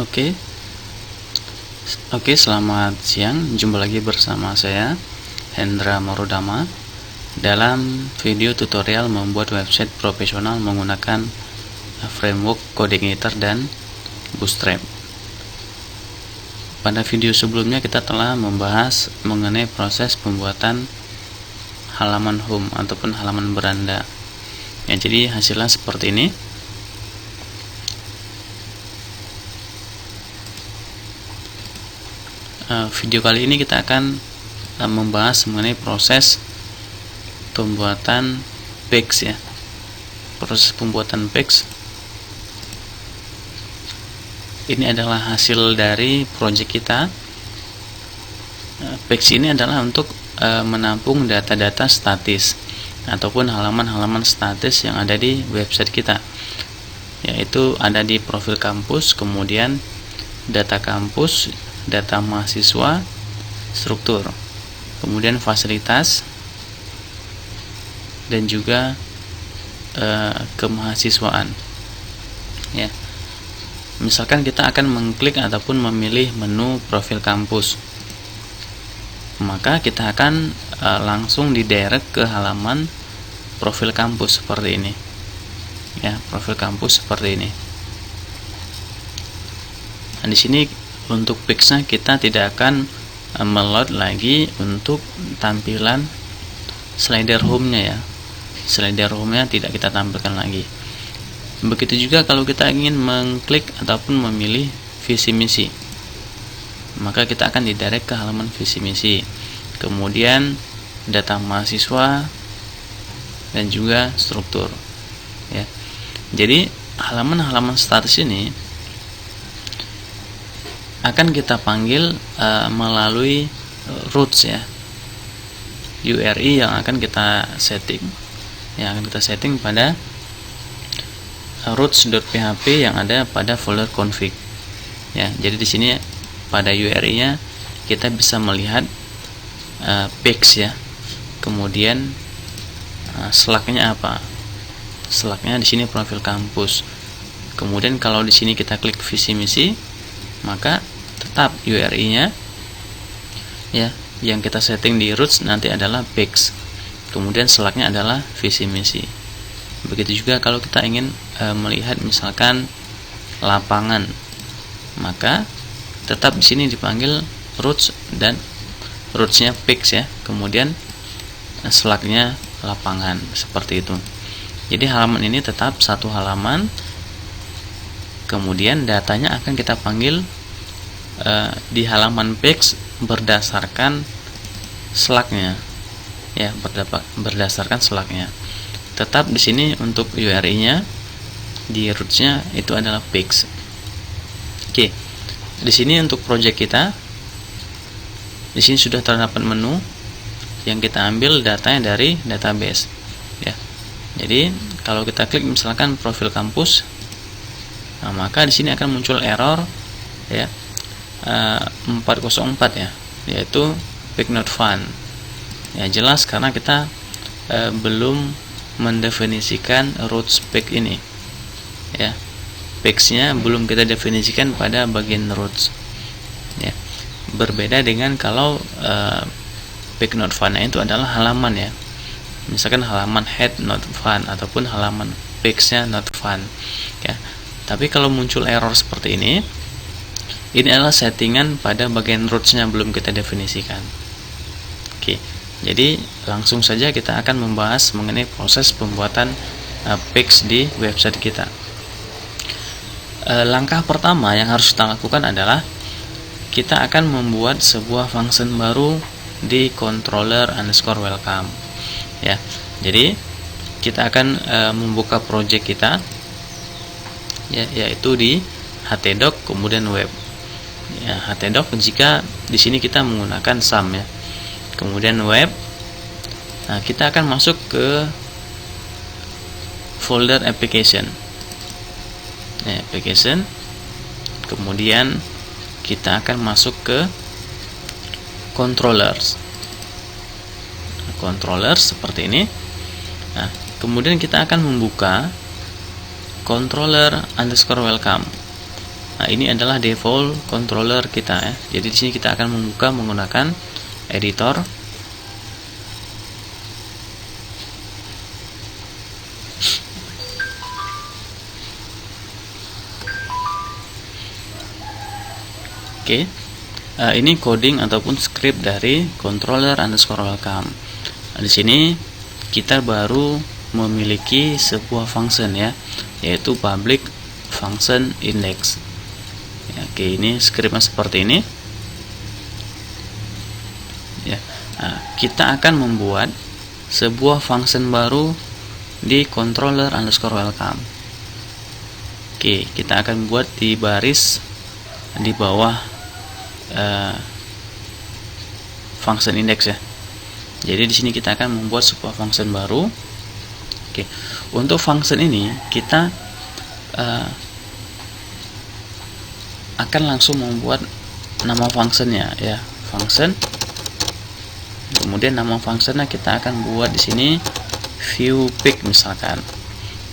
Oke, selamat siang. Jumpa lagi bersama saya, Hendra Marudama, dalam video tutorial membuat website profesional menggunakan framework Coding Editor dan Bootstrap. Pada video sebelumnya kita telah membahas mengenai proses pembuatan halaman home ataupun halaman beranda. Ya, jadi hasilnya seperti ini. Video kali ini kita akan membahas mengenai proses pembuatan page ya. Proses pembuatan page ini adalah hasil dari project kita. Page ini adalah untuk menampung data-data statis ataupun halaman-halaman statis yang ada di website kita, yaitu ada di profil kampus, kemudian data kampus, data mahasiswa, struktur, kemudian fasilitas, dan juga kemahasiswaan. Ya, misalkan kita akan mengklik ataupun memilih menu profil kampus, maka kita akan langsung didirect ke halaman profil kampus seperti ini. Ya, profil kampus seperti ini. Nah, di sini untuk page-nya kita tidak akan meload lagi untuk tampilan slider home-nya ya. Slider home-nya tidak kita tampilkan lagi. Begitu juga kalau kita ingin mengklik ataupun memilih visi misi, maka kita akan didirect ke halaman visi misi, kemudian data mahasiswa dan juga struktur ya. Jadi halaman-halaman status ini akan kita panggil melalui routes ya, URI yang akan kita setting, pada routes.php yang ada pada folder config ya. Jadi di sini pada URI-nya kita bisa melihat page ya, kemudian slug-nya apa? Slug-nya di sini profil kampus. Kemudian kalau di sini kita klik visi misi, maka tetap URI-nya ya yang kita setting di routes nanti adalah page, kemudian slug-nya adalah visi misi. Begitu juga kalau kita ingin melihat misalkan lapangan, maka tetap di sini dipanggil routes dan routes-nya page ya, kemudian slug-nya lapangan, seperti itu. Jadi halaman ini tetap satu halaman, kemudian datanya akan kita panggil di halaman page berdasarkan slug-nya ya, berdasarkan slug-nya. Tetap di sini untuk URI-nya di roots-nya itu adalah page. Oke. Di sini untuk project kita, di sini sudah terdapat menu yang kita ambil datanya dari database ya. Jadi kalau kita klik misalkan profil kampus, nah, maka di sini akan muncul error ya, 404 ya, yaitu page not found. Ya, jelas karena kita belum mendefinisikan routes page ini. Ya. Page-nya belum kita definisikan pada bagian routes. Ya. Berbeda dengan kalau page not found itu adalah halaman ya. Misalkan halaman head not found ataupun halaman page-nya not found. Ya. Tapi kalau muncul error seperti ini adalah settingan pada bagian roots-nya belum kita definisikan. Oke, jadi langsung saja kita akan membahas mengenai proses pembuatan page di website kita. Langkah pertama yang harus kita lakukan adalah kita akan membuat sebuah function baru di controller_welcome ya. Jadi kita akan membuka project kita ya, yaitu di htdoc kemudian web ya. Htdoc jika di sini kita menggunakan sum ya, kemudian web. Nah, kita akan masuk ke folder application ya, application, kemudian kita akan masuk ke controllers seperti ini. Nah, kemudian kita akan membuka controller_welcome Nah, ini adalah default controller kita ya. Jadi di sini kita akan membuka menggunakan editor. Oke. Ini coding ataupun script dari controller underscore welcome. Nah, di sini kita baru memiliki sebuah function ya, yaitu public function index. Ya, oke, ini scriptnya seperti ini. Ya, nah, kita akan membuat sebuah function baru di controller underscore welcome. Oke, kita akan buat di baris di bawah function index ya. Jadi di sini kita akan membuat sebuah function baru. Oke, untuk function ini kita akan langsung membuat nama functionnya ya, function. Kemudian nama functionnya kita akan buat di sini view pic misalkan.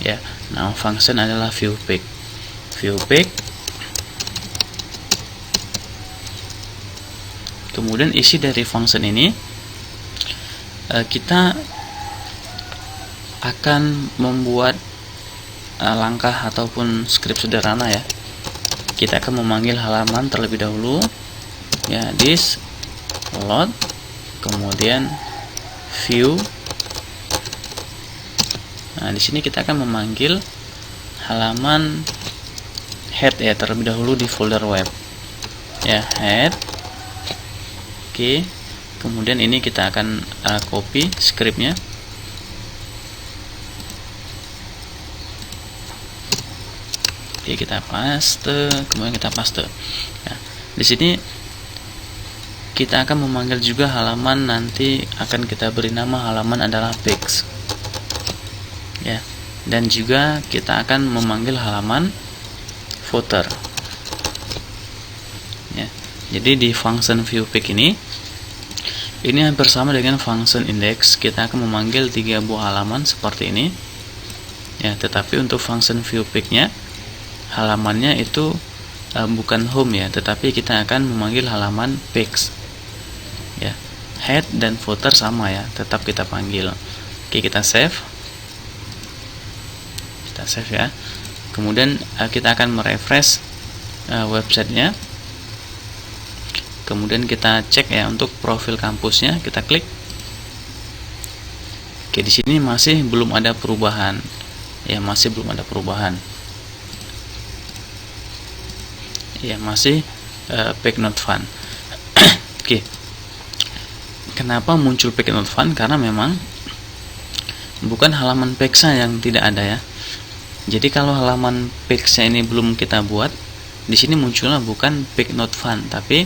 Ya, nama function adalah view pic. View pic. Kemudian isi dari function ini kita akan membuat langkah ataupun script sederhana ya. Kita akan memanggil halaman terlebih dahulu ya, this load, kemudian view. Nah, di sini kita akan memanggil halaman head ya terlebih dahulu di folder web ya, head. Oke, kemudian ini kita akan copy scriptnya. Oke, kita paste, kemudian kita paste. Ya, di sini kita akan memanggil juga halaman, nanti akan kita beri nama halaman adalah page. Ya, dan juga kita akan memanggil halaman footer. Ya, jadi di function view pic ini hampir sama dengan function index. Kita akan memanggil 3 buah halaman seperti ini ya, tetapi untuk function view pic-nya halamannya itu bukan home ya, tetapi kita akan memanggil halaman page ya. Head dan footer sama ya, tetap kita panggil. Oke, kita save ya. Kemudian kita akan merefresh websitenya. Kemudian kita cek ya untuk profil kampusnya, kita klik. Oke, di sini masih belum ada perubahan. Ya, masih belum ada perubahan. Ya, masih page not found. Oke. Kenapa muncul page not found? Karena memang bukan halaman page-nya yang tidak ada ya. Jadi kalau halaman page-nya ini belum kita buat, di sini munculnya bukan page not found, tapi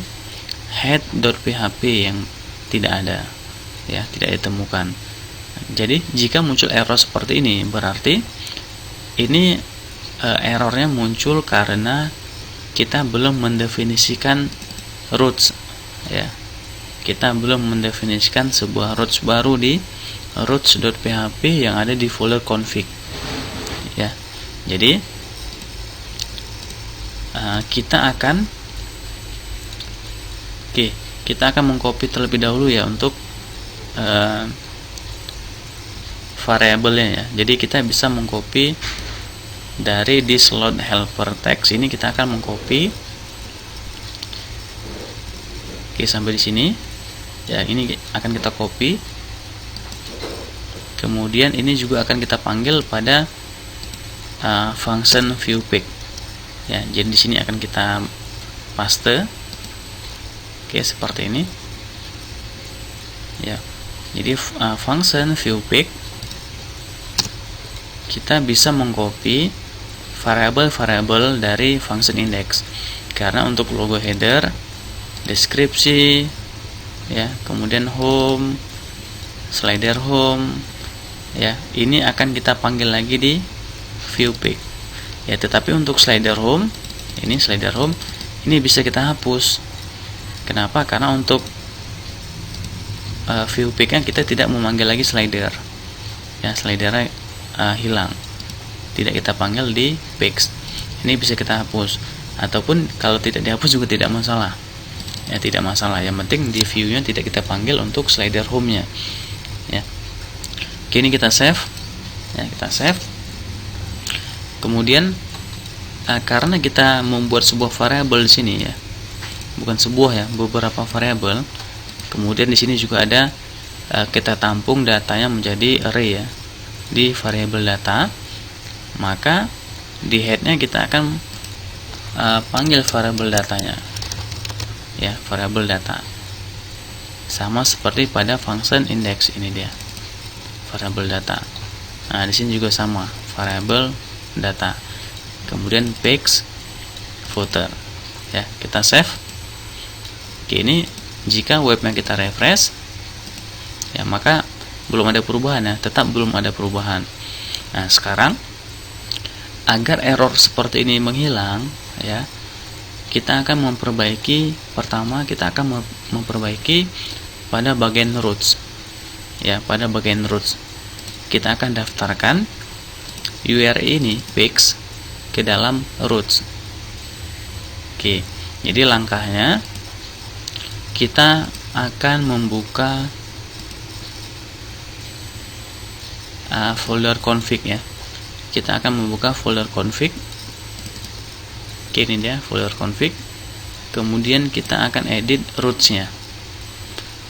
head.php yang tidak ada ya, tidak ditemukan. Jadi jika muncul error seperti ini, berarti ini errornya muncul karena kita belum mendefinisikan roots ya. Kita belum mendefinisikan sebuah roots baru di roots.php yang ada di folder config ya. Jadi kita akan mengcopy terlebih dahulu ya untuk variabelnya ya. Jadi kita bisa mengcopy dari this load helper text ini, kita akan mengcopy. Oke, sampai di sini ya, ini akan kita copy. Kemudian ini juga akan kita panggil pada function view pic ya. Jadi di sini akan kita paste. Oke, seperti ini ya. Jadi function view pic kita bisa mengcopy variabel-variabel dari function index, karena untuk logo header, deskripsi ya, kemudian home, slider home ya, ini akan kita panggil lagi di view pic ya. Tetapi untuk slider home ini bisa kita hapus. Kenapa? Karena untuk view pic-nya kita tidak memanggil lagi slider ya, slidernya hilang, tidak kita panggil di page. Ini bisa kita hapus. ataupun kalau tidak dihapus juga tidak masalah ya, tidak masalah. Yang penting di view-nya tidak kita panggil untuk slider home-nya ya. Oke, ini kita save ya, kita save. Kemudian karena kita membuat sebuah variabel di sini ya, bukan sebuah ya, beberapa variabel. Kemudian di sini juga ada kita tampung datanya menjadi array ya di variabel data, maka di headnya kita akan panggil variabel datanya ya, variabel data, sama seperti pada function index. Ini dia variabel data. Nah, di sini juga sama, variabel data. Kemudian page footer ya, kita save. Oke, ini jika webnya kita refresh ya, maka belum ada perubahan ya, tetap belum ada perubahan. Nah, sekarang agar error seperti ini menghilang ya, kita akan memperbaiki. Pertama, kita akan memperbaiki pada bagian roots ya, pada bagian roots kita akan daftarkan URI ini page ke dalam roots. Oke, jadi langkahnya kita akan membuka folder config ya. Kita akan membuka folder config. Oke, ini dia folder config. Kemudian kita akan edit roots-nya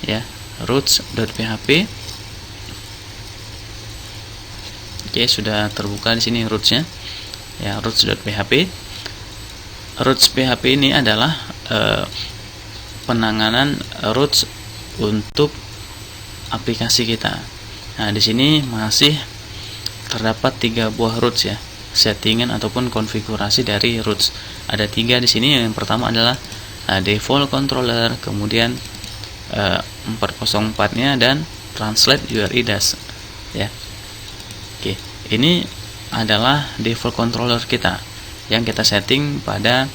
ya, roots.php. Oke, sudah terbuka di sini roots-nya ya, roots.php. Roots.php ini adalah penanganan roots untuk aplikasi kita. Nah, di sini masih terdapat 3 buah roots ya, settingan ataupun konfigurasi dari roots. Ada 3 di sini. Yang pertama adalah default controller, kemudian 404-nya, dan translate URI dash ya. Oke, ini adalah default controller kita yang kita setting pada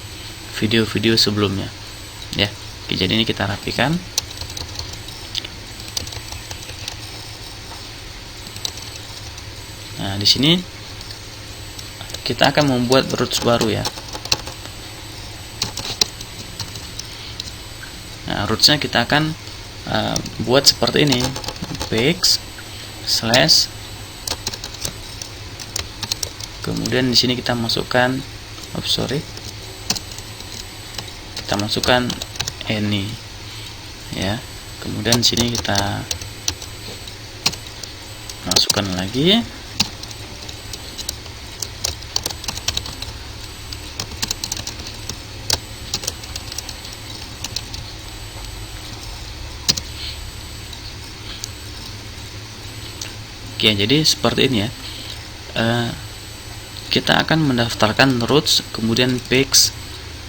video-video sebelumnya ya. Oke, jadi ini kita rapikan. Nah, di sini kita akan membuat roots baru ya. Nah, rootsnya kita akan buat seperti ini, page slash, kemudian di sini kita masukkan kita masukkan any ya. Kemudian di sini kita masukkan lagi oke. Jadi seperti ini ya. Kita akan mendaftarkan roots, kemudian page,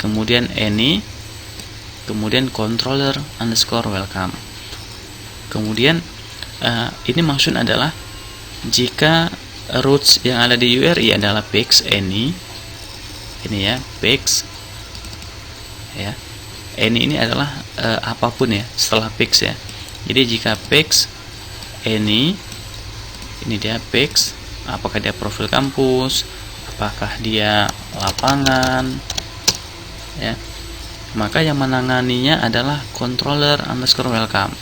kemudian any, kemudian controller underscore welcome. Kemudian ini maksud adalah jika roots yang ada di URI adalah page any, ini ya, page ya, any ini adalah apapun ya setelah page ya. Jadi jika page any, ini dia page, apakah dia profil kampus, apakah dia lapangan ya, maka yang menanganinya adalah controller underscore welcome,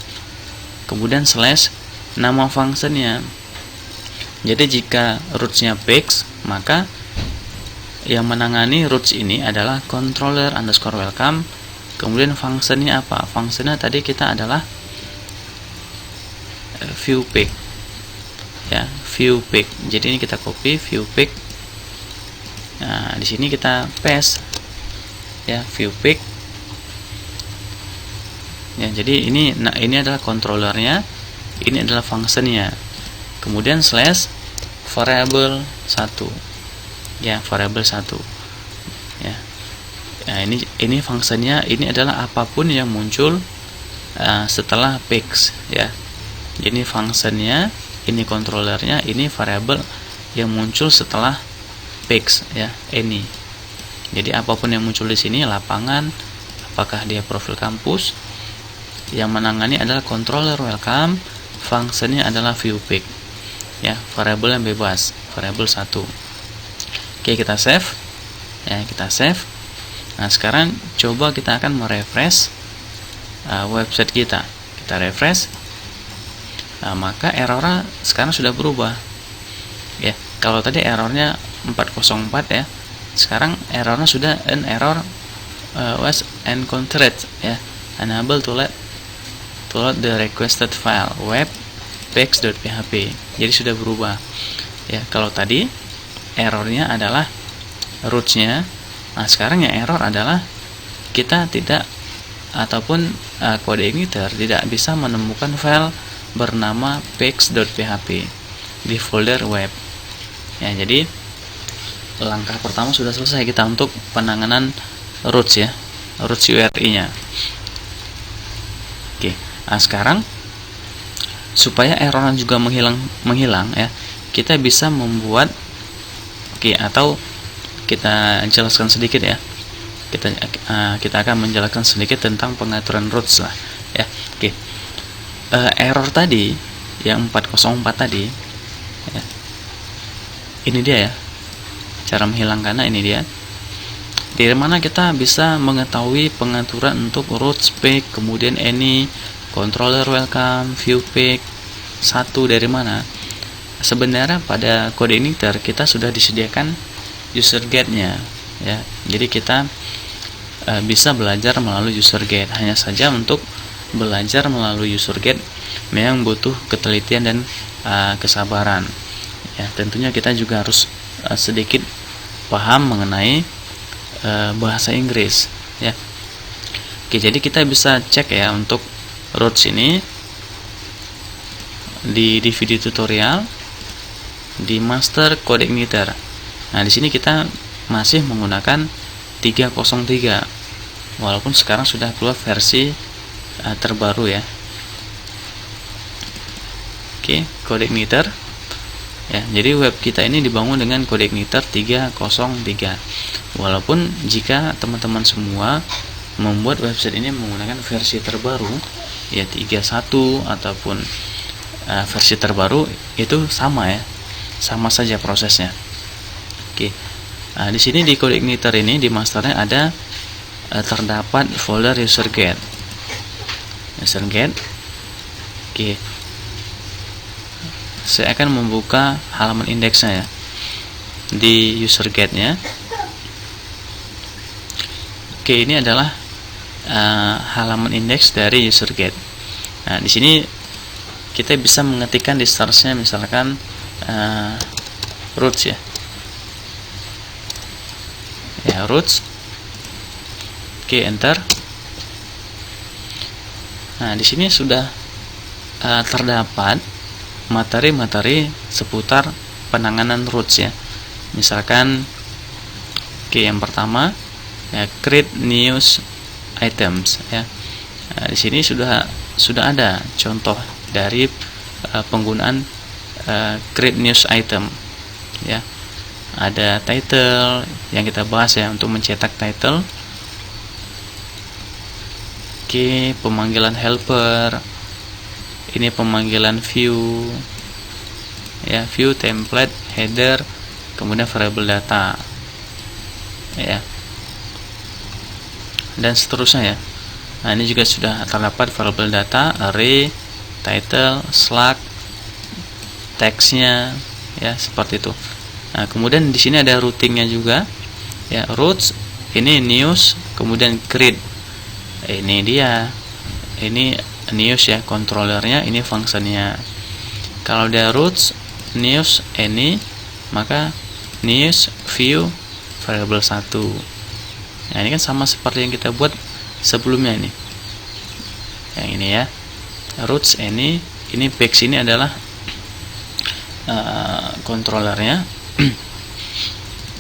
kemudian slash nama functionnya. Jadi jika rootsnya page, maka yang menangani roots ini adalah controller underscore welcome. Kemudian functionnya apa? Functionnya tadi kita adalah view pick ya, view pick. Jadi ini kita copy view pick. Nah, di sini kita paste ya, view pick ya. Jadi ini, nah ini adalah controllernya, ini adalah functionnya. Kemudian slash variable 1 ya, variable 1 ya. Nah, ini functionnya, ini adalah apapun yang muncul setelah pix ya. Ini functionnya, ini controllernya, ini variable yang muncul setelah pix ya, any. Jadi apapun yang muncul di sini, lapangan, apakah dia profil kampus, yang menangani adalah controller welcome, functionnya adalah view pick ya, variabel yang bebas, variabel 1. Oke, kita save ya, kita save. Nah, sekarang coba kita akan merefresh website kita. Kita refresh. Nah, maka errornya sekarang sudah berubah. Ya, kalau tadi errornya 404 ya. Sekarang errornya sudah an error was encountered ya. Unable to load the requested file web page.php. Jadi sudah berubah. Ya, kalau tadi errornya adalah roots-nya. Nah, sekarang yang error adalah kita tidak ataupun kode igniter tidak bisa menemukan file bernama page.php di folder web. Ya, jadi langkah pertama sudah selesai kita untuk penanganan roots ya, roots URI-nya. Oke, nah sekarang supaya errornya juga menghilang ya, kita bisa membuat atau kita jelaskan sedikit ya. Kita akan menjelaskan sedikit tentang pengaturan roots lah ya. Error tadi yang 404 tadi ya, ini dia ya cara menghilangkannya. Ini dia dari mana kita bisa mengetahui pengaturan untuk roots page, kemudian any controller welcome view page satu dari mana. Sebenarnya pada kode igniter kita sudah disediakan user guide-nya ya. Jadi kita bisa belajar melalui user guide. Hanya saja untuk belajar melalui user guide memang butuh ketelitian dan kesabaran ya. Tentunya kita juga harus sedikit paham mengenai bahasa Inggris ya. Jadi kita bisa cek ya untuk roots ini di video tutorial di master code igniter. Nah, di sini kita masih menggunakan 303 walaupun sekarang sudah keluar versi terbaru ya. Code igniter ya. Jadi web kita ini dibangun dengan code igniter 303. Walaupun jika teman-teman semua membuat website ini menggunakan versi terbaru ya 31 ataupun versi terbaru, itu sama ya. Sama saja prosesnya. Di sini di code igniter ini di masternya ada terdapat folder user guide. Saya akan membuka halaman indeksnya ya di user guide-nya. Ini adalah halaman indeks dari user guide. Nah, di sini kita bisa mengetikkan di start-nya misalkan roots ya. Roots. Enter. Nah, di sini sudah terdapat materi-materi seputar penanganan roots ya. Misalkan yang pertama ya, create news items ya. Nah, di sini sudah ada contoh dari penggunaan create news item ya. Ada title yang kita bahas ya, untuk mencetak title. Pemanggilan helper, ini pemanggilan view ya, view template header, kemudian variable data ya, dan seterusnya ya. Nah, ini juga sudah terdapat variable data, array, title, slug, teksnya ya, seperti itu. Nah, kemudian di sini ada routingnya juga ya, roots, ini news, kemudian create. Ini dia, ini news ya, controllernya, ini fungsinya. Kalau ada roots, news, any, maka news, view, variable 1. Nah, ini kan sama seperti yang kita buat sebelumnya ini. Yang ini ya, roots, any, ini page ini adalah controllernya.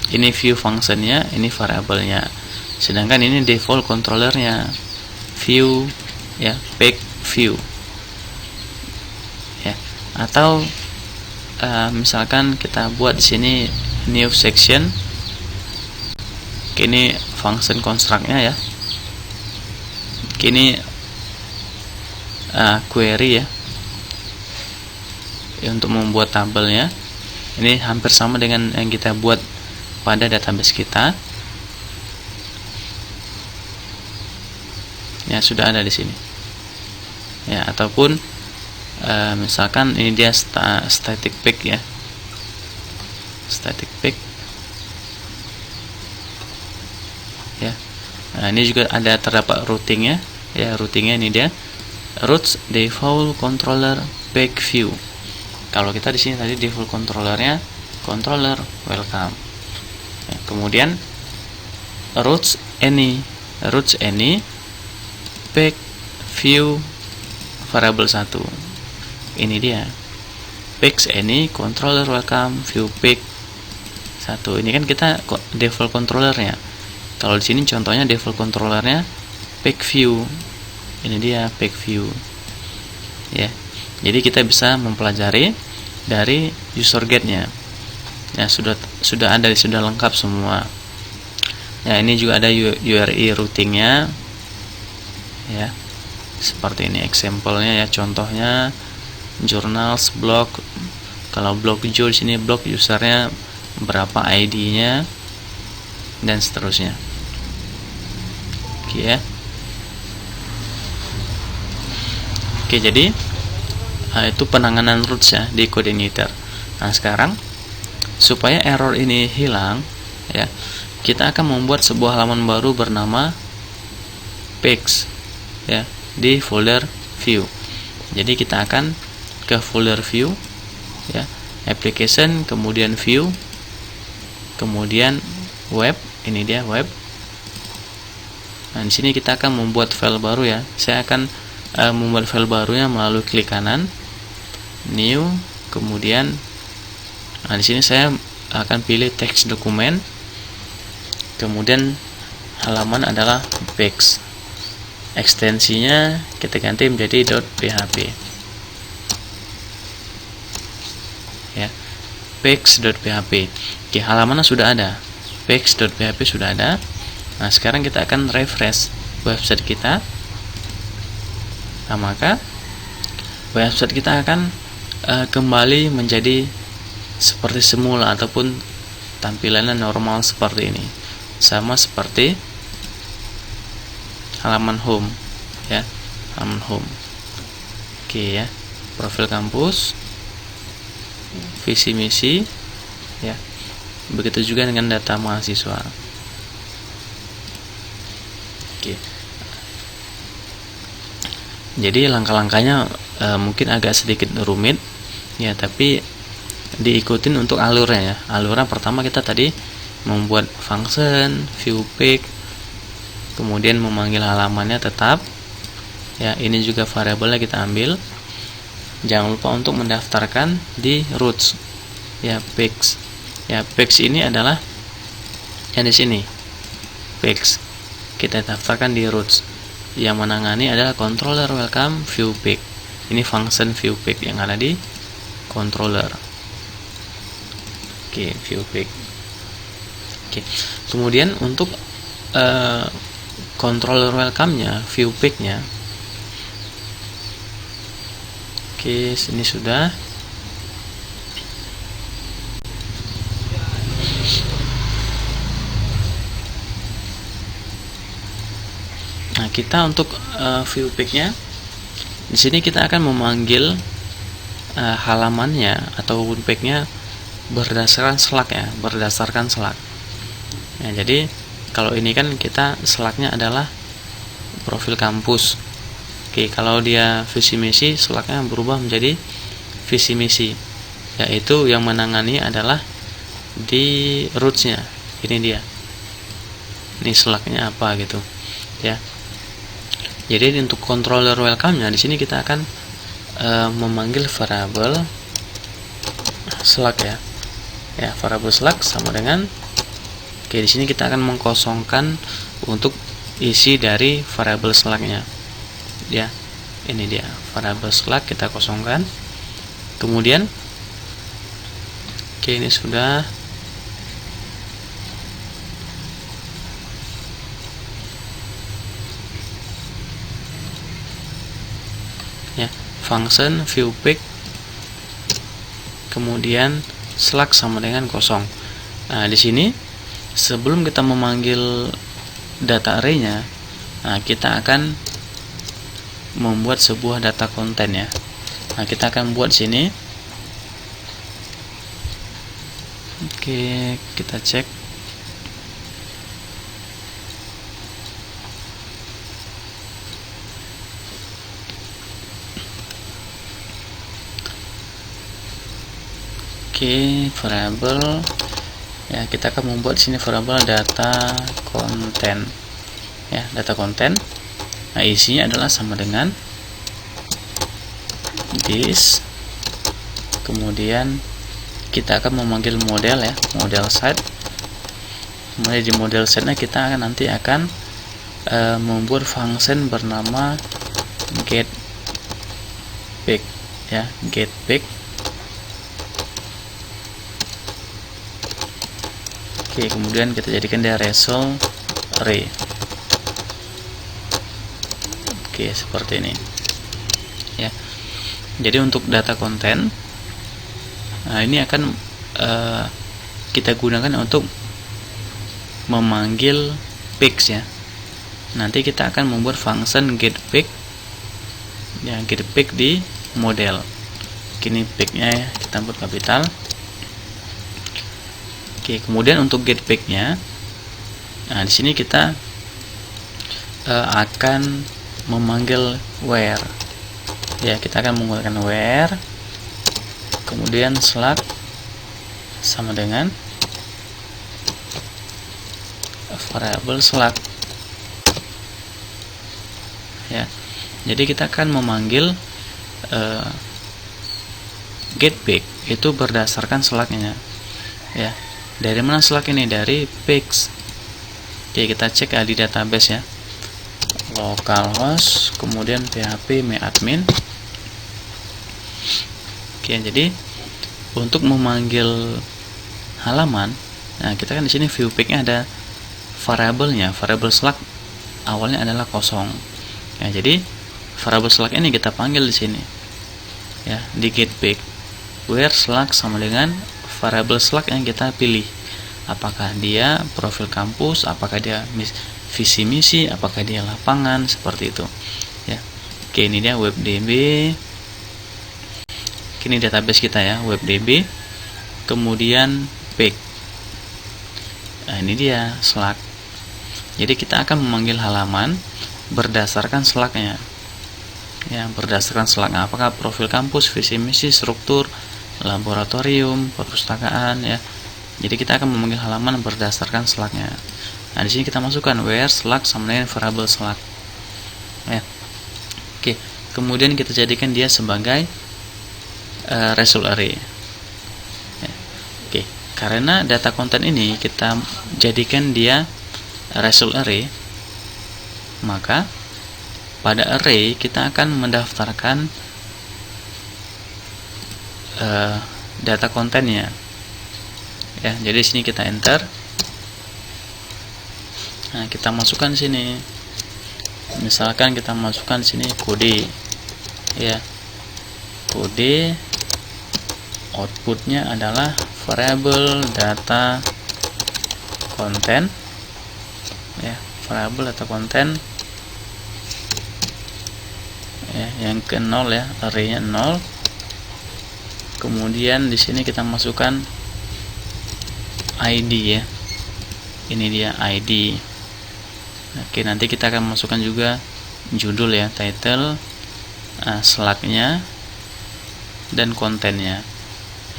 Ini view fungsinya, ini variabelnya. Sedangkan ini default controllernya, view ya, page view ya. Atau misalkan kita buat di sini new section. Ini function construct-nya ya. Ini query ya, untuk membuat tabelnya. Ini hampir sama dengan yang kita buat pada database kita. Ya, sudah ada di sini. Ya, ataupun misalkan ini dia static pick ya. Static pick. Ya. Nah, ini juga ada terdapat routingnya. Ya, routingnya ini dia. Routes default controller pick view. Kalau kita di sini tadi default controllernya controller welcome. Ya, kemudian routes any pick view variable 1. Ini dia. Picks any controller welcome view pick 1. Ini kan kita default controllernya. Kalau di sini contohnya default controllernya pick view. Ini dia pick view. Ya. Jadi kita bisa mempelajari dari user guide-nya. Ya, sudah ada, sudah lengkap semua. Ya, ini juga ada URI routingnya. Ya. Seperti ini example-nya ya, contohnya journals, blog. Kalau blog di sini blog usernya berapa ID-nya dan seterusnya. Oke ya. Oke, jadi itu penanganan routes ya di coordinator. Nah, sekarang supaya error ini hilang ya, kita akan membuat sebuah halaman baru bernama pics ya di folder view. Jadi kita akan ke folder view ya, application, kemudian view, kemudian web. Ini dia web. Nah, di sini kita akan membuat file baru ya. Saya akan membuat file barunya melalui klik kanan, new, kemudian di sini saya akan pilih text dokumen, kemudian halaman adalah pics. Ekstensinya kita ganti menjadi .php. Ya, pics.php. Oke, halamannya sudah ada. Pics.php sudah ada. Nah, sekarang kita akan refresh website kita. Nah, maka website kita akan kembali menjadi seperti semula ataupun tampilannya normal seperti ini, sama seperti halaman home ya, halaman home. Oke ya, profil kampus, visi misi ya, begitu juga dengan data mahasiswa. Oke. Jadi langkah-langkahnya mungkin agak sedikit rumit ya, tapi diikutin untuk alurnya ya. Alurnya pertama kita tadi membuat function view pick, kemudian memanggil halamannya tetap ya. Ini juga variabelnya kita ambil. Jangan lupa untuk mendaftarkan di routes ya, pics ya. Pics ini adalah yang di sini, pics kita daftarkan di routes. Yang menangani adalah controller welcome view pick. Ini function view pick yang ada di controller. Oke, view pick. Oke. Kemudian untuk controller welcome-nya, view pick-nya. Oke, sini sudah. Nah, kita untuk view pick-nya di sini kita akan memanggil halamannya ataupun pick-nya berdasarkan slug ya, berdasarkan slug. Nah, jadi kalau ini kan kita slug-nya adalah profil kampus. Oke, kalau dia visi misi, slug-nya berubah menjadi visi misi, yaitu yang menangani adalah di roots-nya. Ini dia. Ini slug-nya apa gitu ya. Jadi untuk controller welcome-nya di sini kita akan memanggil variabel slug ya. Ya, variabel slug sama dengan di sini kita akan mengkosongkan untuk isi dari variabel slug-nya. Ya, ini dia variabel slug kita kosongkan. Kemudian ini sudah. Ya, function view pick, kemudian slug sama dengan kosong. Nah, di sini sebelum kita memanggil data array-nya, nah, kita akan membuat sebuah data konten ya. Nah, kita akan buat sini. Oke, kita cek. Oke, variabel ya, kita akan membuat sini variabel data konten ya, data konten. Nah, isinya adalah sama dengan this, kemudian kita akan memanggil model ya, model set. Kemudian di model setnya kita akan nanti akan membuat function bernama get pick ya, get pick. Oke, kemudian kita jadikan dia result array. Oke, seperti ini ya. Jadi untuk data konten, nah ini akan kita gunakan untuk memanggil picks ya. Nanti kita akan membuat function get pick ya, get pick di model. Kini picknya ya, kita buat kapital. Oke, kemudian untuk get pick-nya, nah di sini kita akan memanggil where. Ya, kita akan menggunakan where, kemudian slug sama dengan variable slug. Ya, jadi kita akan memanggil get pick itu berdasarkan slugnya. Ya. Dari mana slug ini? Dari picks. Oke, kita cek di database ya. Localhost, kemudian php myadmin. Oke, jadi untuk memanggil halaman, nah kita kan di sini view pick-nya ada variabelnya, variabel slug awalnya adalah kosong. Ya, jadi variabel slug ini kita panggil di sini. Ya, di get pick where slug sama dengan variabel slug yang kita pilih, apakah dia profil kampus, apakah dia visi misi, apakah dia lapangan, seperti itu ya. Oke, ini dia webdb. Ini database kita ya, webdb, kemudian pick. Nah, ini dia slug. Jadi kita akan memanggil halaman berdasarkan slugnya ya, berdasarkan slugnya, apakah profil kampus, visi misi, struktur, laboratorium, perpustakaan ya. Jadi kita akan memanggil halaman berdasarkan slugnya. Nah, di sini kita masukkan where slug sama dengan variable slug. Ya. Oke, kemudian kita jadikan dia sebagai result array. Ya. Oke, karena data konten ini kita jadikan dia result array, maka pada array kita akan mendaftarkan data kontennya ya. Jadi sini kita enter. Nah, kita masukkan sini, misalkan kita masukkan sini kode ya, kode outputnya adalah variable data konten ya, variable data konten ya, yang ke 0 ya, arraynya 0. Kemudian di sini kita masukkan ID ya. Ini dia ID. Oke, nanti kita akan masukkan juga judul ya, title, slugnya, dan kontennya.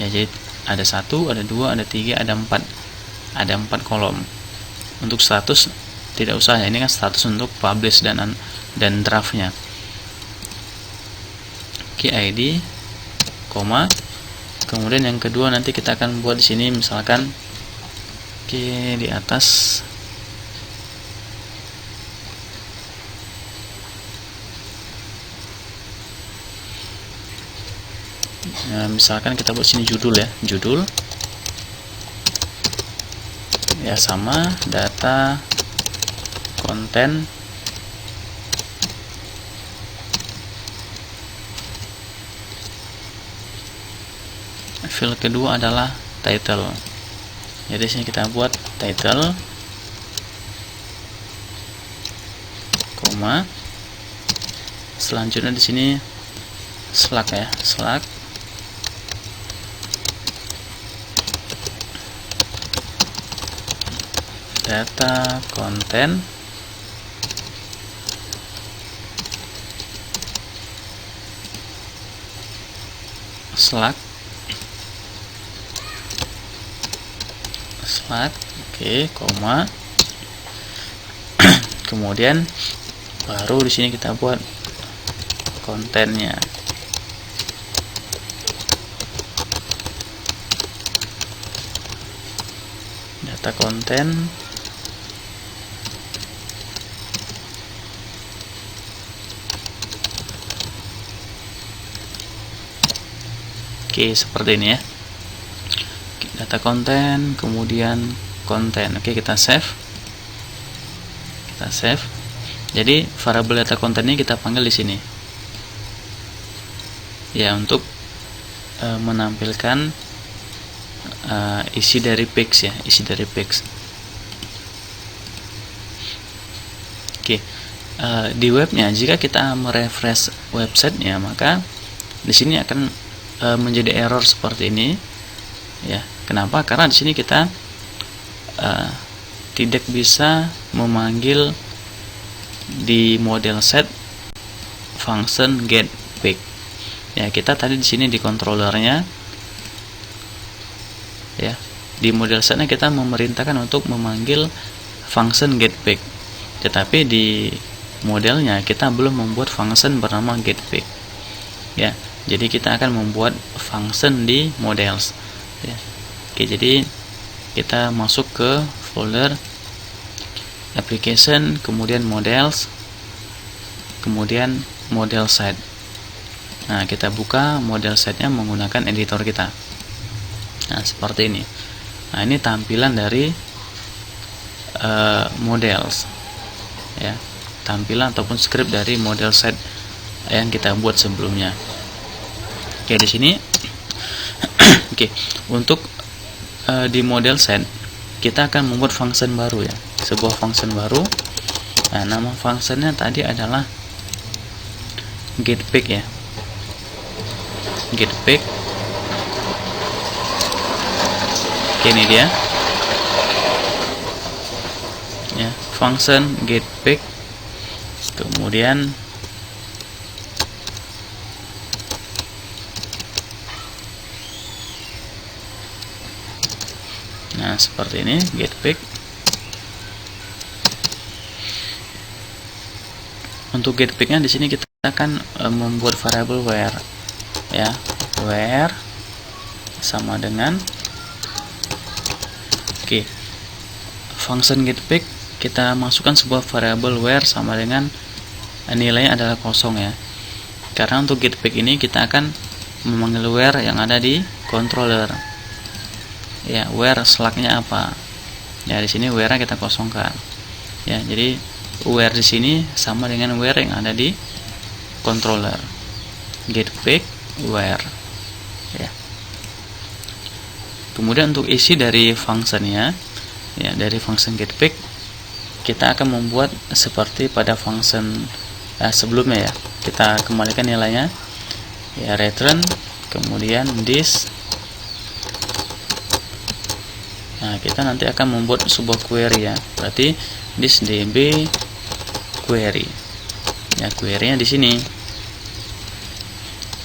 Ya, jadi ada 1, ada 2, ada 3, ada 4. Ada 4 kolom. Untuk status tidak usah ya. Ini kan status untuk publish dan draftnya. Oke, ID, koma. Kemudian yang kedua nanti kita akan buat di sini misalkan di atas ya, misalkan kita buat sini judul ya, judul ya, sama data konten field kedua adalah title. Jadi sini kita buat title, koma, Selanjutnya di sini Slack ya, Slack. Data konten Slack, oke, koma. Kemudian baru di sini kita buat kontennya. Data konten oke, seperti ini ya. Data konten, kemudian konten. Oke, kita save. Jadi variabel data konten ini kita panggil di sini. Ya, untuk menampilkan isi dari page ya, Oke, di webnya jika kita merefresh websitenya, maka di sini akan menjadi error seperti ini ya. Kenapa? Karena di sini kita tidak bisa memanggil di model set function get page ya. Kita tadi di sini di controllernya ya, di model setnya kita memerintahkan untuk memanggil function get page, tetapi di modelnya kita belum membuat function bernama get page ya. Jadi kita akan membuat function di models ya. Oke, jadi kita masuk ke folder application, kemudian models, kemudian model set. Nah, kita buka model setnya menggunakan editor kita. Nah, seperti ini. Nah, ini tampilan dari models ya, tampilan ataupun script dari model set yang kita buat sebelumnya. Oke, di sini oke, untuk di model set kita akan membuat function baru ya, sebuah function baru. Nah, nama functionnya tadi adalah getPage ya, getPage. Oke, ini dia ya, function getPage. Kemudian nah, seperti ini getPage. Untuk getPage-nya di sini kita akan membuat variabel where ya, where sama dengan oke, function getPage kita masukkan sebuah variabel where sama dengan nilainya adalah kosong ya. Karena untuk getPage ini kita akan memanggil where yang ada di controller. Ya, where Slack-nya apa? Ya, di sini where-nya kita kosongkan. Ya, jadi where di sini sama dengan where yang ada di controller. GetPage where. Ya. Kemudian untuk isi dari function-nya, ya, dari function getPage kita akan membuat seperti pada function sebelumnya ya. Kita kembalikan nilainya. Ya, return, kemudian this. Nah, kita nanti akan membuat sebuah query ya. Berarti this db query. Ya, query-nya di sini.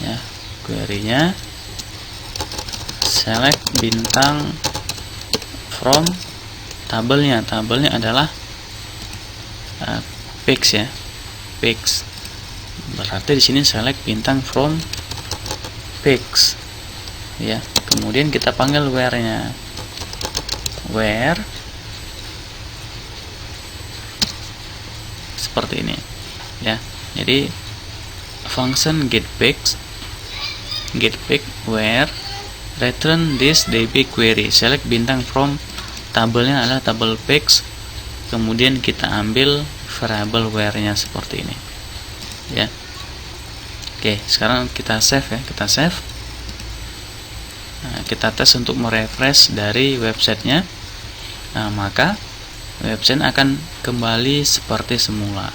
Ya, query-nya select bintang from tabelnya. Tabelnya adalah page ya. Page. Berarti di sini select bintang from page. Ya, kemudian kita panggil where-nya. Where seperti ini ya. Jadi function getPage where return this db query, select bintang from tabelnya adalah tabel page, kemudian kita ambil variable where-nya seperti ini ya. Oke, sekarang kita save ya, kita save. Nah, kita tes untuk merefresh dari websitenya. Nah, maka website akan kembali seperti semula.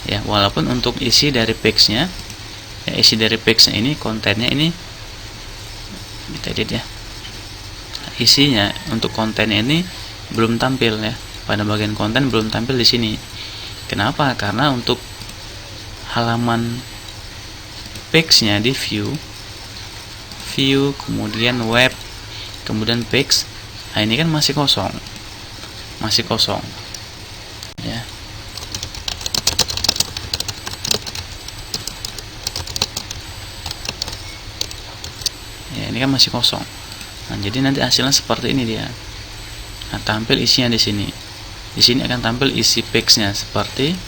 ya, walaupun untuk isi dari page-nya ya, isi dari page-nya ini, kontennya ini kita edit ya, isinya untuk kontennya ini belum tampil ya, pada bagian konten belum tampil di sini. Kenapa? Karena untuk halaman page-nya di view, kemudian web, kemudian page, nah ini kan masih kosong ya. Ya, ini kan masih kosong. Nah, jadi nanti hasilnya seperti ini dia. Nah, tampil isinya di sini. Di sini akan tampil isi page-nya seperti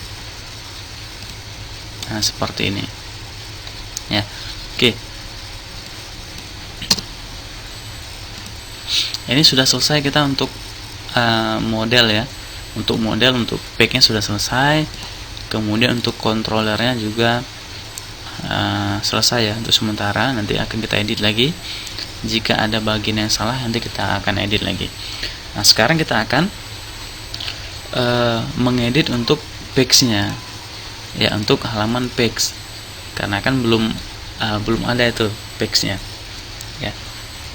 ini. Ya. Oke. Ini sudah selesai kita untuk model ya. Untuk page-nya sudah selesai. Kemudian untuk controllernya juga selesai ya untuk sementara. Nanti akan kita edit lagi. Jika ada bagian yang salah nanti kita akan edit lagi. Nah, sekarang kita akan mengedit untuk page-nya ya, untuk halaman page, karena kan belum ada itu page-nya ya.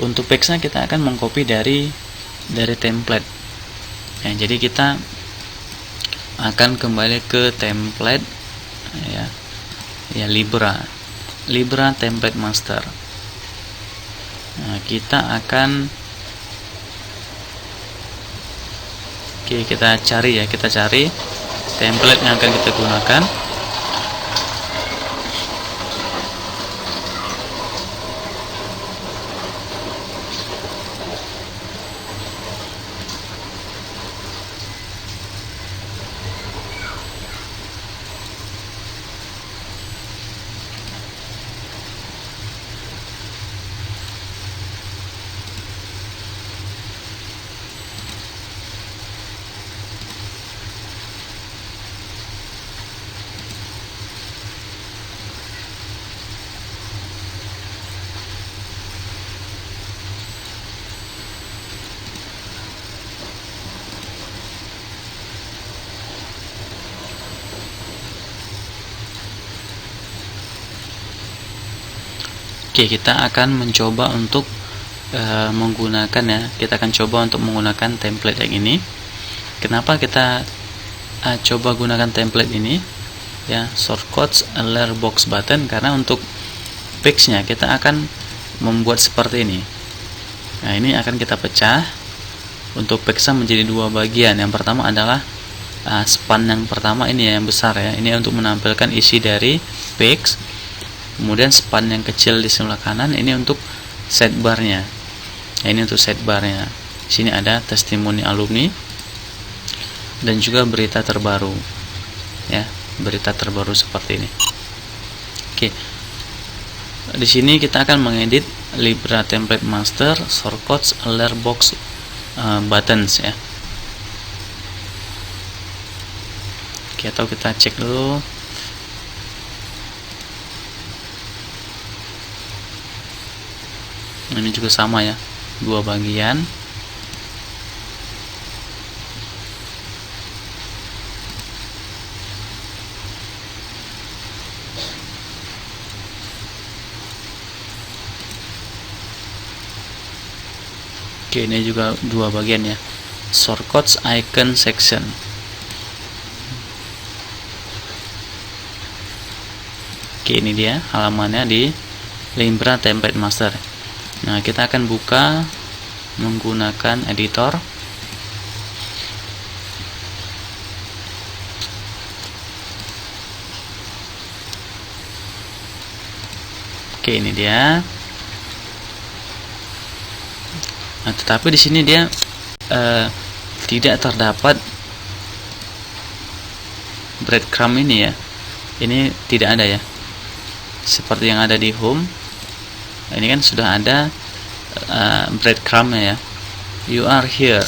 Untuk page-nya kita akan mengcopy dari template ya, jadi kita akan kembali ke template ya, Libra template master. Nah, kita cari template yang akan kita gunakan. Oke, kita akan mencoba untuk menggunakan ya. Kita akan coba untuk menggunakan template yang ini. Kenapa kita coba gunakan template ini? Ya, shortcuts alert box button, karena untuk page-nya kita akan membuat seperti ini. Nah, ini akan kita pecah. Untuk page-nya menjadi dua bagian. Yang pertama adalah span yang pertama ini yang besar ya. Ini untuk menampilkan isi dari page. Kemudian span yang kecil di sebelah kanan ini untuk sidebar-nya. Nah, ini untuk sidebar-nya. Di sini ada testimoni alumni dan juga berita terbaru. Ya, berita terbaru seperti ini. Oke. Di sini kita akan mengedit Libra template master shortcuts alert box buttons ya. Oke, atau kita cek dulu. Ini juga sama ya, dua bagian. Oke, ini juga dua bagian ya, shortcuts icon section. Oke, ini dia halamannya di Libra template master. Nah, kita akan buka menggunakan editor. Oke, ini dia. Nah, tetapi di sini dia tidak terdapat breadcrumb ini ya. Ini tidak ada ya. Seperti yang ada di home. Ini kan sudah ada breadcrumb-nya ya. You are here.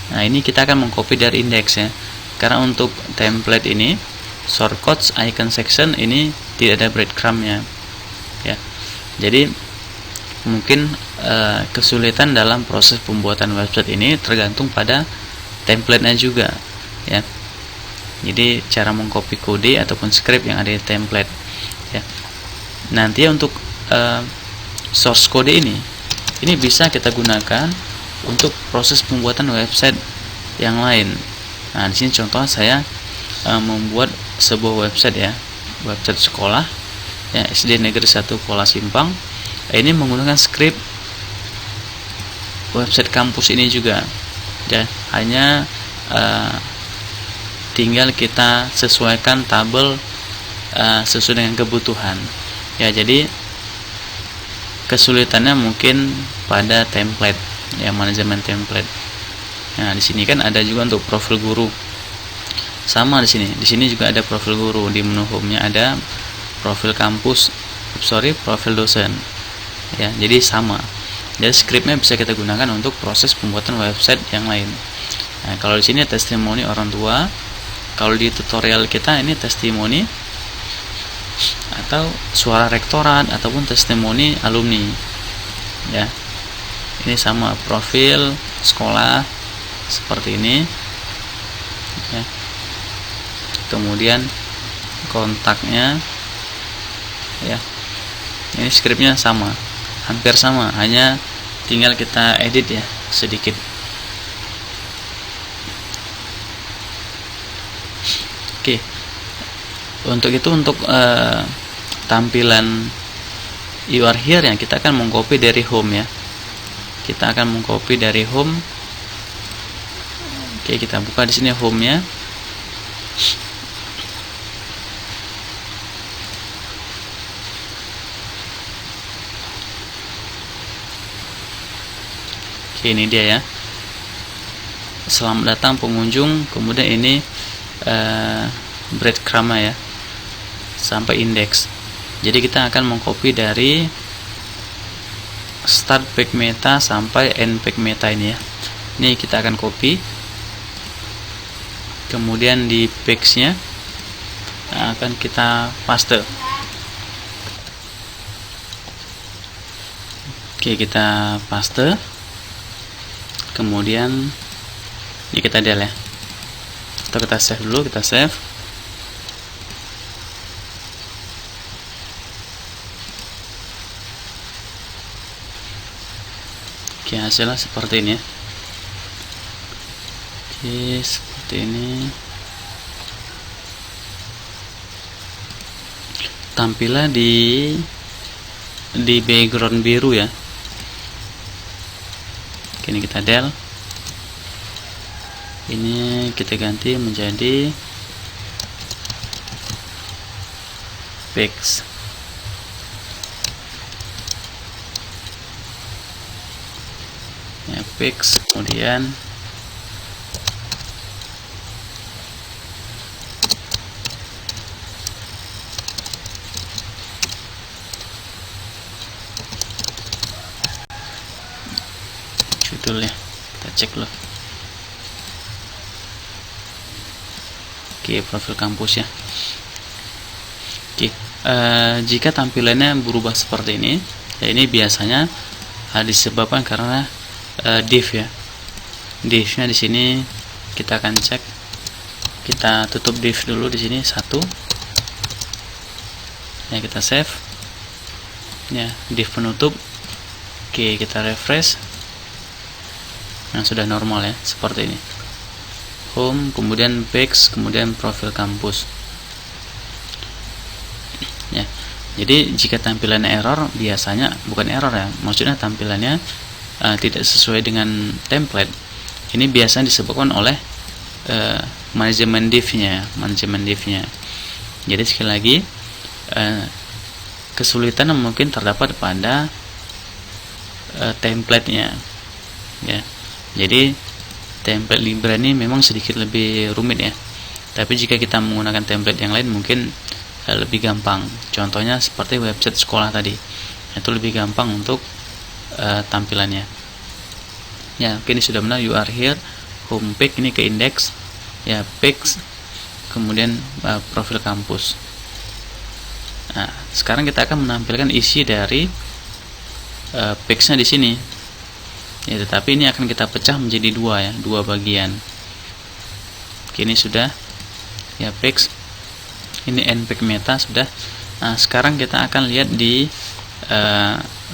Nah, ini kita akan mengcopy dari index ya. Karena untuk template ini shortcuts icon section ini tidak ada breadcrumb-nya. Ya. Jadi mungkin kesulitan dalam proses pembuatan website ini tergantung pada template-nya juga ya. Jadi cara mengcopy kode ataupun script yang ada di template ya. Nanti untuk source kode ini bisa kita gunakan untuk proses pembuatan website yang lain. Nah, di sini contoh saya membuat sebuah website ya, website sekolah ya, SD Negeri 1 Kuala Simpang. Ini menggunakan script website kampus ini juga ya, hanya tinggal kita sesuaikan tabel sesuai dengan kebutuhan ya. Jadi kesulitannya mungkin pada template ya, manajemen template. Nah, di sini kan ada juga untuk profil guru. Sama di sini juga ada profil guru. Di menu home-nya ada profil kampus, profil dosen. Ya, jadi sama. Jadi scriptnya bisa kita gunakan untuk proses pembuatan website yang lain. Nah, kalau di sini testimoni orang tua. Kalau di tutorial kita ini testimoni atau suara rektorat ataupun testimoni alumni. Ya. Ini sama, profil sekolah seperti ini. Ya. Kemudian kontaknya ya. Ini scriptnya sama, hampir sama, hanya tinggal kita edit ya sedikit. Oke. Untuk itu, untuk tampilan you are here yang kita akan mengcopy dari home ya. Kita akan mengcopy dari home. Oke, kita buka di sini home-nya. Oke, ini dia ya. Selamat datang pengunjung. Kemudian ini breadcrumb ya, sampai index. Jadi kita akan mengcopy dari start page meta sampai end page meta ini ya. Ini kita akan copy. Kemudian di page-nya akan kita paste. Oke, kita paste. Kemudian ini kita delete ya. Atau kita save dulu, kita save. Oke, hasilnya seperti ini ya. Oke, seperti ini. Tampilan di background biru ya. Oke, ini kita del. Ini kita ganti menjadi pix. Ya, pix, kemudian judulnya kita cek loh. Oke, profil kampus ya. Oke, jika tampilannya berubah seperti ini, ya ini biasanya disebabkan karena div ya. Divnya di sini kita akan cek. Kita tutup div dulu di sini satu. Ya, kita save. Ya, div penutup. Oke, kita refresh. Nah, sudah normal ya, seperti ini. Home, kemudian page, kemudian profil kampus. Ya, jadi jika tampilannya error, biasanya bukan error ya, maksudnya tampilannya tidak sesuai dengan template. Ini biasanya disebabkan oleh manajemen div-nya. Jadi sekali lagi, kesulitan mungkin terdapat pada template-nya. Ya, jadi template Libra ini memang sedikit lebih rumit ya. Tapi jika kita menggunakan template yang lain mungkin lebih gampang. Contohnya seperti website sekolah tadi, itu lebih gampang untuk tampilannya. Ya, oke, ini sudah benar. You are here, home page, ini ke index ya, page, kemudian profil kampus. Nah, sekarang kita akan menampilkan isi dari page-nya di sini. Ya, tetapi ini akan kita pecah menjadi dua ya, dua bagian. Oke, ini sudah. ya fix. Ini npx meta sudah. Nah, sekarang kita akan lihat di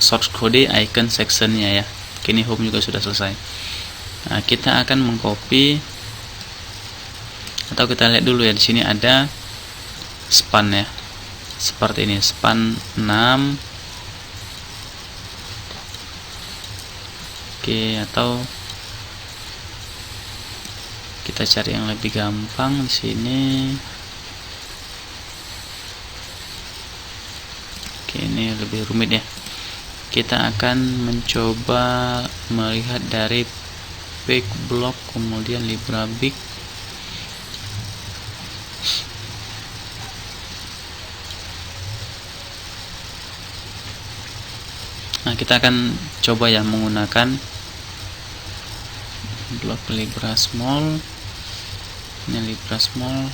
source code icon sectionnya ya. Kini home juga sudah selesai. Nah, kita akan mengcopy, atau kita lihat dulu ya, di sini ada span ya, seperti ini, span 6. Oke, atau kita cari yang lebih gampang di sini. Oke, ini lebih rumit ya. Kita akan mencoba melihat dari page block, kemudian librabik. Nah, kita akan coba ya menggunakan blok libra small. Ini libra small.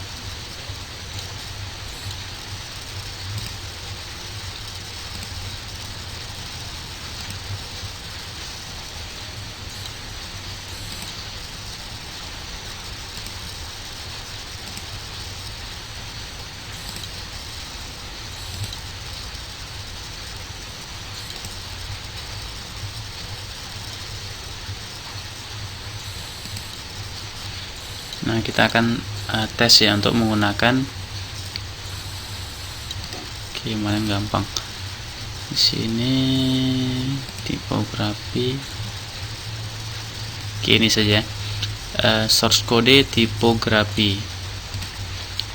Nah, kita akan tes ya untuk menggunakan. Oke, mana yang gampang? Di sini tipografi. Oke, ini saja. Source code tipografi.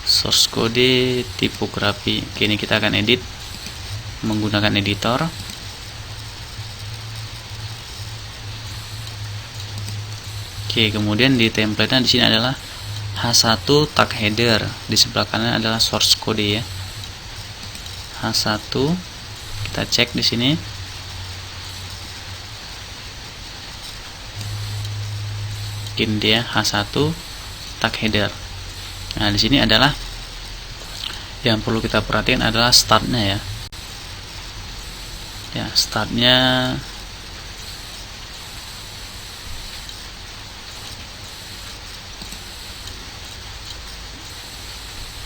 Source code tipografi. Oke, ini kita akan edit menggunakan editor. Oke, kemudian di template-nya di sini adalah H1 tag header, di sebelah kanan adalah source code ya. H1 kita cek di sini. Ini dia H1 tag header. Nah, di sini adalah yang perlu kita perhatikan adalah startnya ya. Ya, startnya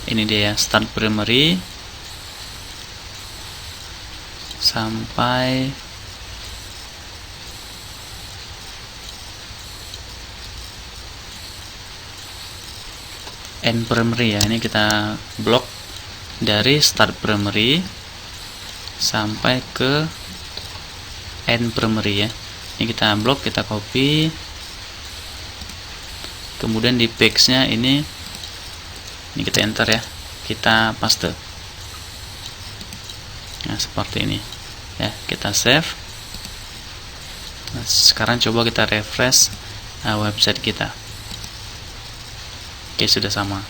ini dia ya, start primary sampai end primary ya. Ini kita blok dari start primary sampai ke end primary ya. Ini kita blok, kita copy, kemudian di page nya ini kita enter ya, kita paste. Nah, seperti ini ya, kita save. Nah, sekarang coba kita refresh website kita. Oke, sudah sama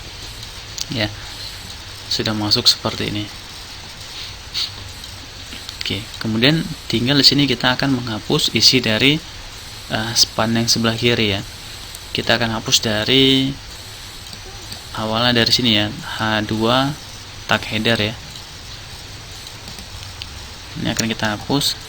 ya, sudah masuk seperti ini. Oke, kemudian tinggal di sini kita akan menghapus isi dari span yang sebelah kiri ya. Kita akan hapus dari awalnya dari sini ya, H2 tag header ya. Ini akan kita hapus.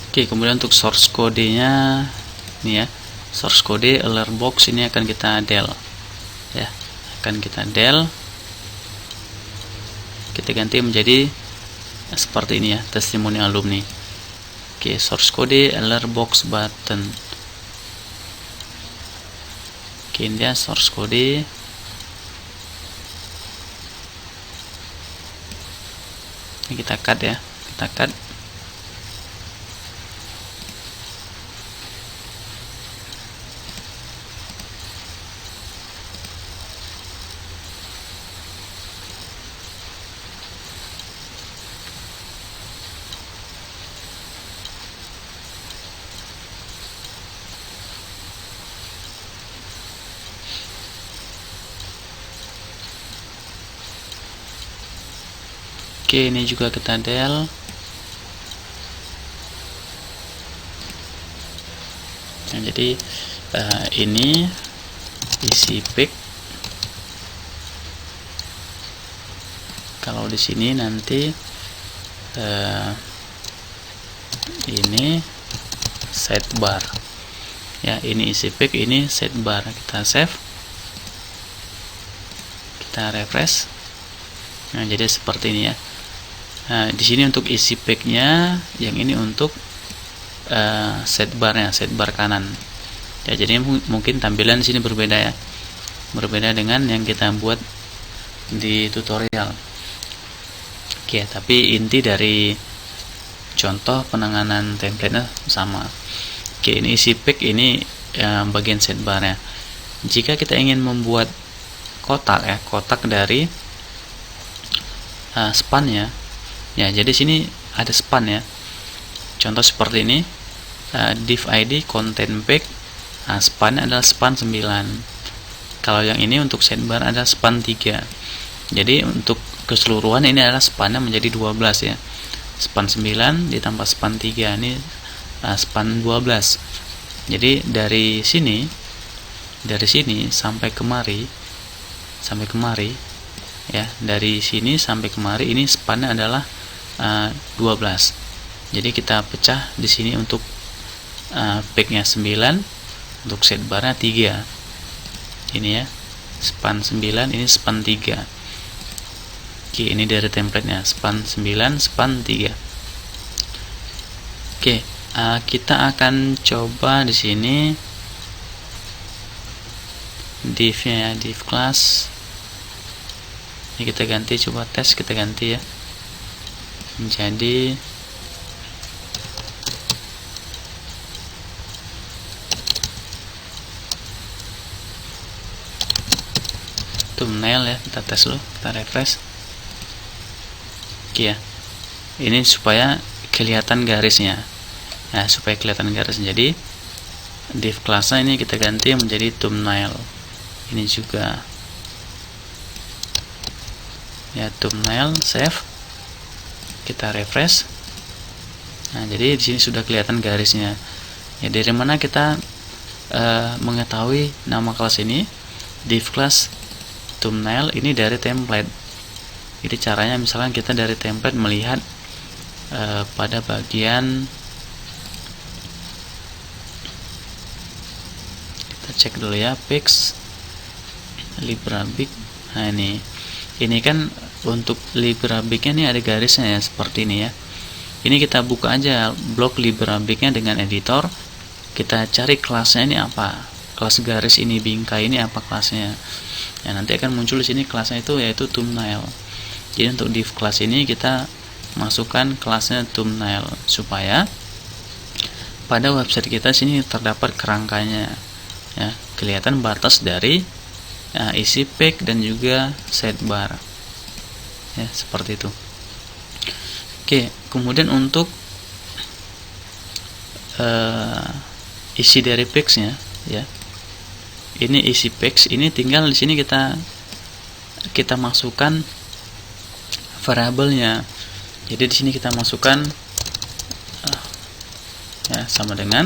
Oke, kemudian untuk source code-nya ini ya, source code alert box ini akan kita del ya, akan kita del, kita ganti menjadi seperti ini ya, testimoni alumni. Oke, source code alert box button. Oke, ini dia source code. kita cut ya, kita cut. Oke, ini juga kita del. Nah, jadi ini isi pick. Kalau di sini nanti ini sidebar. Ya, ini isi pick, ini sidebar. Kita save. Kita refresh. Nah, jadi seperti ini ya. Nah, di sini untuk isi pick-nya, yang ini untuk sidebarnya, sidebar kanan. Ya, jadi mungkin tampilan di sini berbeda ya. Berbeda dengan yang kita buat di tutorial. Oke, tapi inti dari contoh penanganan template-nya sama. Oke, ini isi pick, ini bagian sidebarnya. Jika kita ingin membuat kotak ya, kotak dari span-nya. Ya, jadi sini ada span ya. Contoh seperti ini, div id content pick. Nah, span adalah span 9. Kalau yang ini untuk sidebar ada span 3. Jadi untuk keseluruhan ini adalah spannya menjadi 12 ya. Span 9 ditambah span 3, ini span 12. Jadi dari sini sampai kemari ya, dari sini sampai kemari ini spannya adalah 12. Jadi kita pecah di sini untuk picknya 9, untuk sidebarnya 3. Ini ya, span 9, ini span 3. Oke, ini dari template-nya, span 9, span 3. Oke, kita akan coba di sini div-nya ya, div class. Ini kita ganti, coba tes, kita ganti ya. Jadi thumbnail ya, kita tes dulu, kita refresh. Oke ya, ini supaya kelihatan garisnya ya, supaya kelihatan garis. Jadi div class-nya ini kita ganti menjadi thumbnail. Ini juga ya, thumbnail, save, kita refresh. Nah, jadi di sini sudah kelihatan garisnya. Ya, dari mana kita mengetahui nama kelas ini? Div class thumbnail ini dari template. Jadi caranya misalkan kita dari template melihat pada bagian, kita cek dulu ya, Pix, Librabik. Nah, ini kan untuk Librabiknya ini ada garisnya ya, seperti ini ya. Ini kita buka aja blok Librabiknya dengan editor, kita cari kelasnya ini apa, kelas garis ini, bingkai ini apa kelasnya. Ya, nanti akan muncul di sini kelasnya itu yaitu thumbnail. Jadi untuk div class ini kita masukkan kelasnya thumbnail supaya pada website kita sini terdapat kerangkanya ya, kelihatan batas dari isi pick dan juga sidebar ya, seperti itu. Oke, kemudian untuk isi dari picksnya ya, ini isi picks, ini tinggal di sini kita masukkan variabelnya. Jadi di sini kita masukkan ya, sama dengan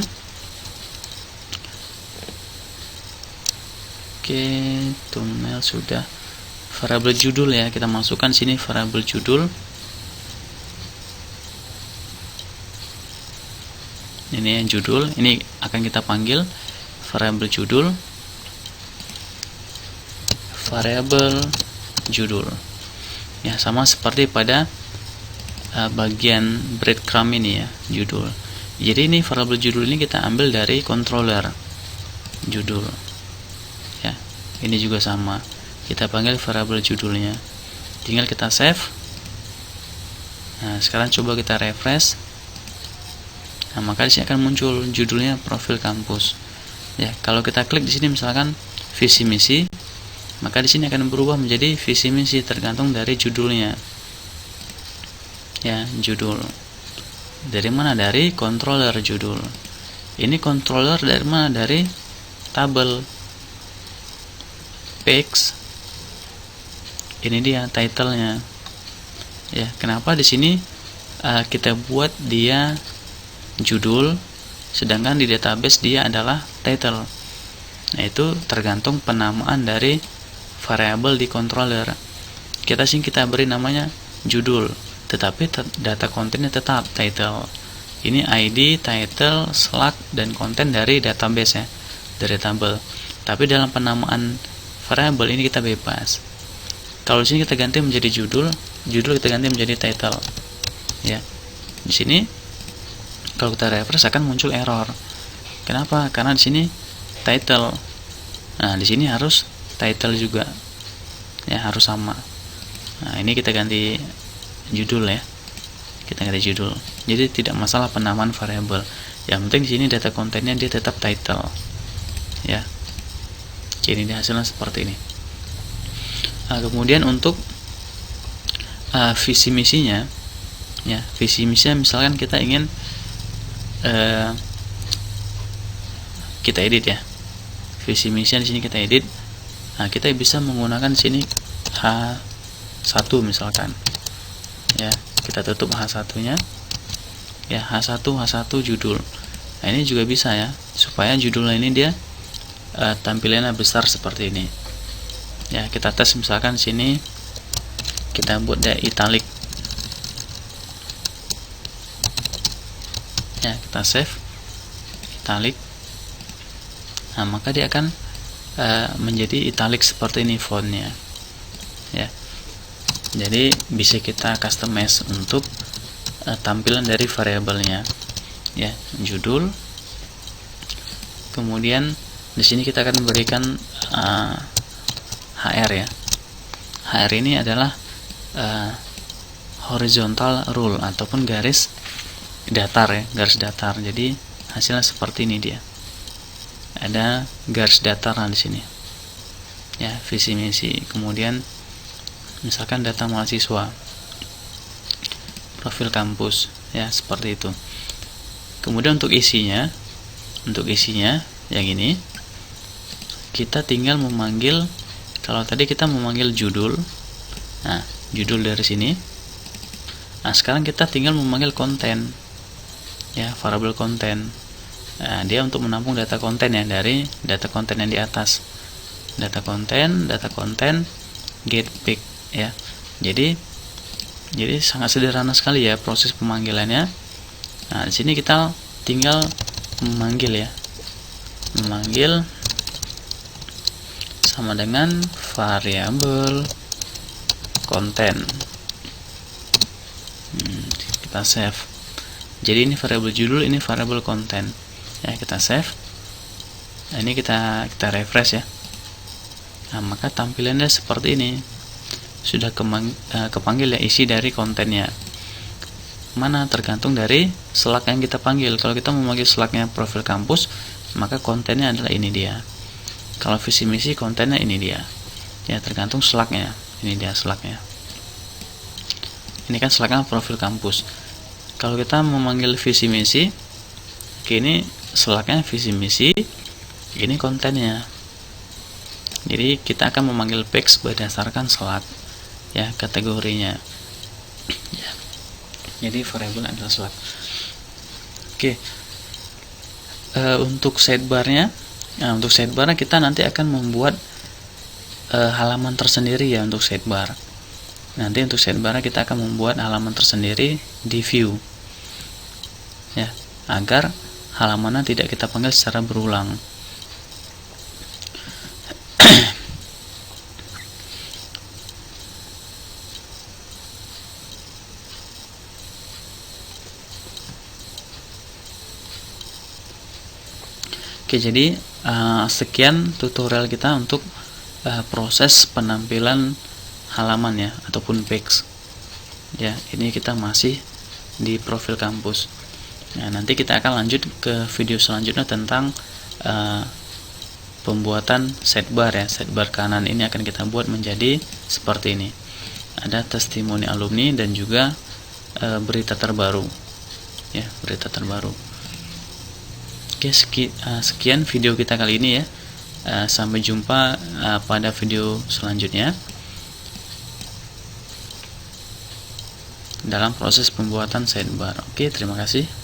thumbnail sudah. Variabel judul ya, kita masukkan sini variabel judul. Ini yang judul, ini akan kita panggil variabel judul. Variabel judul ya, sama seperti pada bagian breadcrumb ini ya, judul. Jadi ini variabel judul ini kita ambil dari controller judul ya, ini juga sama, kita panggil variabel judulnya, tinggal kita save. Nah, sekarang coba kita refresh. Nah, maka di sini akan muncul judulnya profil kampus. Ya, kalau kita klik di sini misalkan visi misi, maka di sini akan berubah menjadi visi misi tergantung dari judulnya. Ya, judul. Dari mana? Dari controller judul. Ini controller dari mana? Dari tabel. Page. Ini dia title-nya. Ya, kenapa di sini kita buat dia judul, sedangkan di database dia adalah title. Nah, itu tergantung penamaan dari variabel di controller. Kita beri namanya judul, tetapi data kontennya tetap title. Ini ID, title, slug, dan konten dari database ya, dari tabel. Tapi dalam penamaan variabel ini kita bebas. Kalau di sini kita ganti menjadi judul kita ganti menjadi title. Ya, di sini kalau kita refresh akan muncul error. Kenapa? Karena di sini title. Nah, di sini harus title juga. Ya, harus sama. Nah, ini kita ganti judul ya. Kita ganti judul. Jadi tidak masalah penamaan variabel. Yang penting di sini data kontennya dia tetap title. Ya. Ini dia hasilnya seperti ini. Nah, kemudian untuk visi misinya, ya, visi misinya misalkan kita ingin kita edit ya, visi misinya di sini kita edit. Nah, kita bisa menggunakan sini H1 misalkan, ya, kita tutup H1-nya, ya, H1 judul. Nah, ini juga bisa ya, supaya judulnya ini dia tampilannya besar seperti ini. Ya, kita tes misalkan sini kita buat dia italic. Ya, kita save italic. Nah, maka dia akan menjadi italic seperti ini fontnya. Ya, jadi bisa kita customize untuk tampilan dari variabelnya. Ya, judul. Kemudian di sini kita akan memberikan HR ya. HR ini adalah horizontal rule ataupun garis datar ya, garis datar. Jadi hasilnya seperti ini dia. Ada garis datar di sini. Ya, visi misi. Kemudian misalkan data mahasiswa, profil kampus, ya, seperti itu. Kemudian untuk isinya yang ini kita tinggal memanggil, kalau tadi kita memanggil judul. Nah, judul dari sini. Nah, sekarang kita tinggal memanggil konten. Ya, variabel konten. Nah, dia untuk menampung data konten ya, dari data konten yang di atas. Data konten, get pick ya. Jadi sangat sederhana sekali ya proses pemanggilannya. Nah, di sini kita tinggal memanggil ya. Memanggil sama dengan variabel konten. Kita save. Jadi ini variabel judul, ini variabel konten. Ya, kita save. Nah, ini kita refresh ya. Nah, maka tampilannya seperti ini. Sudah kepanggil ya isi dari kontennya. Mana tergantung dari slug yang kita panggil. Kalau kita memanggil slugnya profil kampus, maka kontennya adalah ini dia. Kalau visi misi, kontennya ini dia. Ya, tergantung slugnya. Ini dia slugnya. Ini kan slugnya profil kampus. Kalau kita memanggil visi misi, ini slugnya visi misi, ini kontennya. Jadi kita akan memanggil page berdasarkan slug ya, kategorinya. Ya. Jadi variabel adalah slug. Oke. Untuk sidebarnya, untuk sidebarnya kita nanti akan membuat halaman tersendiri ya untuk sidebar. Nanti untuk sidebarnya kita akan membuat halaman tersendiri di view. Ya, agar halamannya tidak kita panggil secara berulang. Oke, jadi sekian tutorial kita untuk proses penampilan halaman ya, ataupun page. Ya, ini kita masih di profil kampus. Nah, nanti kita akan lanjut ke video selanjutnya tentang pembuatan sidebar ya. Sidebar kanan ini akan kita buat menjadi seperti ini. Ada testimoni alumni dan juga berita terbaru. Ya, berita terbaru. Oke, sekian video kita kali ini ya. Sampai jumpa pada video selanjutnya dalam proses pembuatan sidebar. Oke, terima kasih.